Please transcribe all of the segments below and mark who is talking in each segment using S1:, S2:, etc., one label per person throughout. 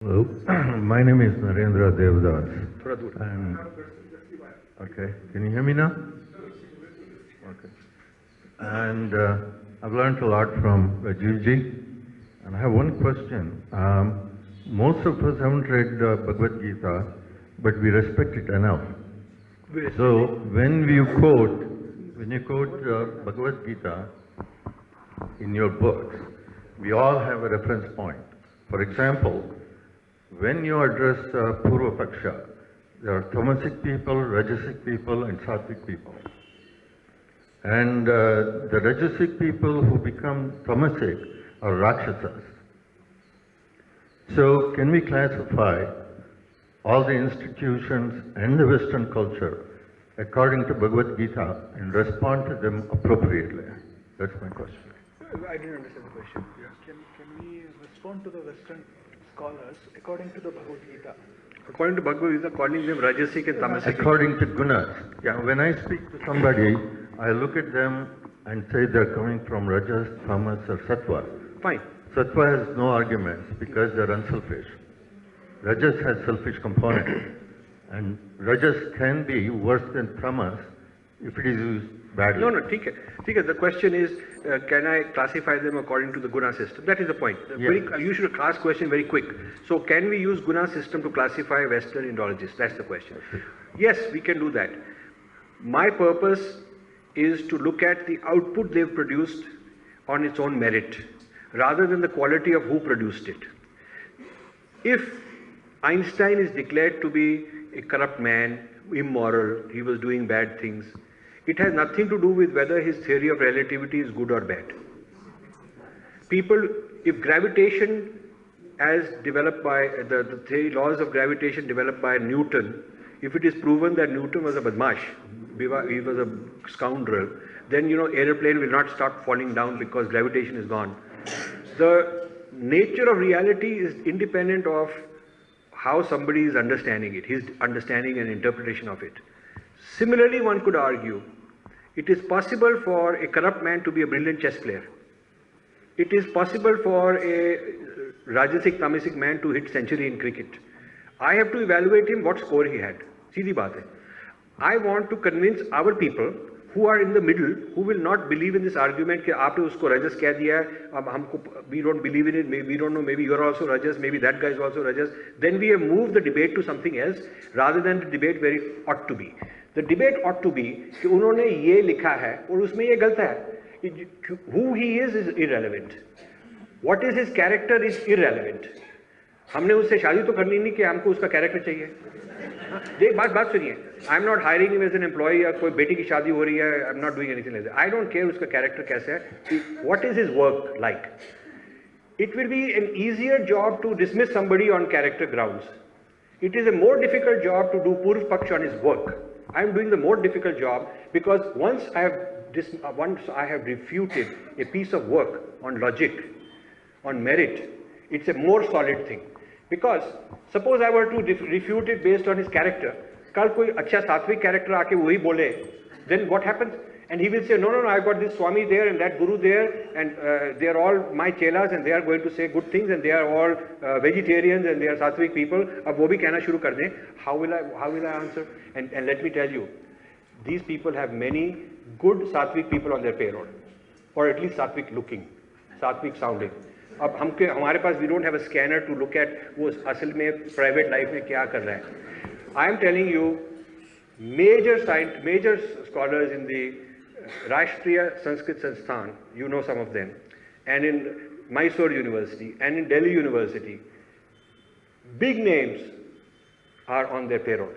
S1: Hello, my name is Narendra Devdas. And, okay, can you hear me now? Okay. And I've learned a lot from Rajiv ji. And I have one question. Most of us haven't read Bhagavad Gita, but we respect it enough. So when you quote Bhagavad Gita in your books, we all have a reference point. For example, when you address Purva Paksha, there are tamasic people, rajasic people, and sattvic people. And the rajasic people who become tamasic are rakshasas. So can we classify all the institutions and the Western culture according to Bhagavad Gita and respond to them appropriately? That's my question.
S2: I didn't understand the question. Can we respond to the Western scholars according to the Bhagavad Gita?
S3: According to Bhagavad Gita, calling them Rajasic and Tamasic.
S1: According to Gunas. Yeah. When I speak to somebody, I look at them and say they're coming from Rajas, Tamas, or Sattva.
S3: Fine.
S1: Sattva has no arguments because they're unselfish. Rajas has selfish component. And Rajas can be worse than Tamas if it is used badly.
S3: No, okay. The question is, can I classify them according to the Guna system? That is the point. You should ask question very quick. So can we use Guna system to classify Western Indologists? That's the question. Yes, we can do that. My purpose is to look at the output they've produced on its own merit, rather than the quality of who produced it. If Einstein is declared to be a corrupt man, immoral, he was doing bad things, it has nothing to do with whether his theory of relativity is good or bad. People, if gravitation as developed by the theory, laws of gravitation developed by Newton, if it is proven that Newton was a badmash, he was a scoundrel, then airplane will not start falling down because gravitation is gone. The nature of reality is independent of how somebody is understanding it, his understanding and interpretation of it. Similarly, one could argue, it is possible for a corrupt man to be a brilliant chess player. It is possible for a Rajasic, Tamasic man to hit century in cricket. I have to evaluate him what score he had. Seedhi baat hai. I want to convince our people who are in the middle, who will not believe in this argument that aapne usko Rajas keh diya hai, we don't believe in it, maybe, we don't know, maybe you are also Rajas, maybe that guy is also Rajas. Then we have moved the debate to something else rather than the debate where it ought to be. The debate ought to be कि उन्होंने ये लिखा है और उसमें ये गलत है. Who he is irrelevant. What is his character is irrelevant. हमने उससे शादी तो करनी नहीं कि हमको उसका कैरेक्टर चाहिए. एक बात सुनिए. I'm not hiring him as an employee या कोई बेटी की शादी हो रही है. I'm not doing anything like that. I don't care उसका character कैसा है. What is his work like? It will be an easier job to dismiss somebody on character grounds. It is a more difficult job to do Purv Paksh on his work. I am doing the more difficult job because once I have refuted a piece of work on logic, on merit, it's a more solid thing. Because suppose I were to refute it based on his character, kal koi acha sattvic character aake wahi bole, then what happens? And he will say, no, I've got this Swami there and that Guru there, and they are all my chelas and they are going to say good things and they are all vegetarians and they are sattvic people. Ab wo bhi kehna shuru kar dein. How will I answer? And let me tell you, these people have many good sattvic people on their payroll, or at least sattvic looking, sattvic sounding. अब हमारे पास we don't have a scanner to look at वो असल में private life में क्या कर रहा है. I am telling you, major scholars in the Rashtriya Sanskrit Sansthan, you know some of them, and in Mysore University and in Delhi University, big names are on their payroll.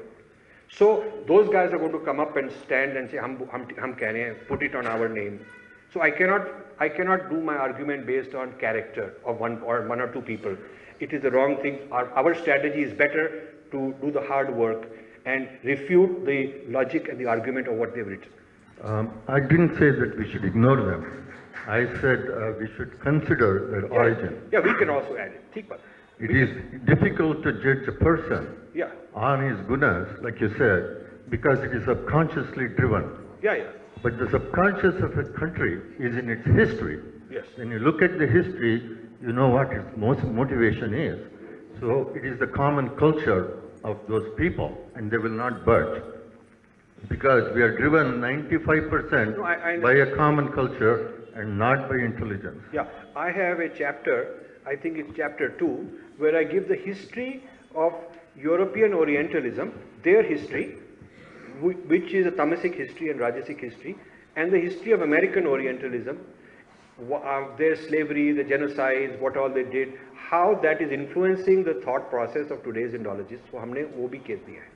S3: So those guys are going to come up and stand and say, hum keh rahe hain, put it on our name. So I cannot do my argument based on character of one or two people. It is the wrong thing. Our strategy is better to do the hard work and refute the logic and the argument of what they've written.
S1: I didn't say that we should ignore them. I said we should consider their origin.
S3: Yeah, we can also add it.
S1: It is difficult to judge a person on his gunas, like you said, because it is subconsciously driven. But the subconscious of a country is in its history.
S3: Yes.
S1: When you look at the history, you know what its most motivation is. So it is the common culture of those people, and they will not budge. Because we are driven 95%
S3: No, I
S1: by a common culture and not by intelligence.
S3: Yeah, I have a chapter, I think it's chapter 2, where I give the history of European Orientalism, their history, which is a Tamasic history and Rajasic history, and the history of American Orientalism, their slavery, the genocides, what all they did, how that is influencing the thought process of today's Indologists. So हमने वो भी case दिया है.